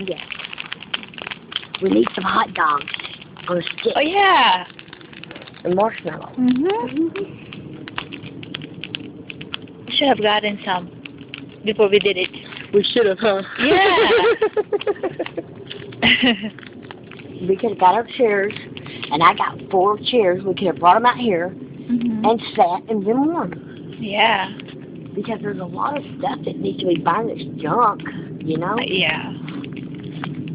Yeah. We need some hot dogs on a stick. Oh, yeah. And marshmallows. Should have gotten some before we did it. We should have, huh? Yeah. We could have got our chairs, and I got 4 chairs. We could have brought them out here and sat and been warm. Yeah. Because there's a lot of stuff that needs to be burned that's junk, you know? Yeah.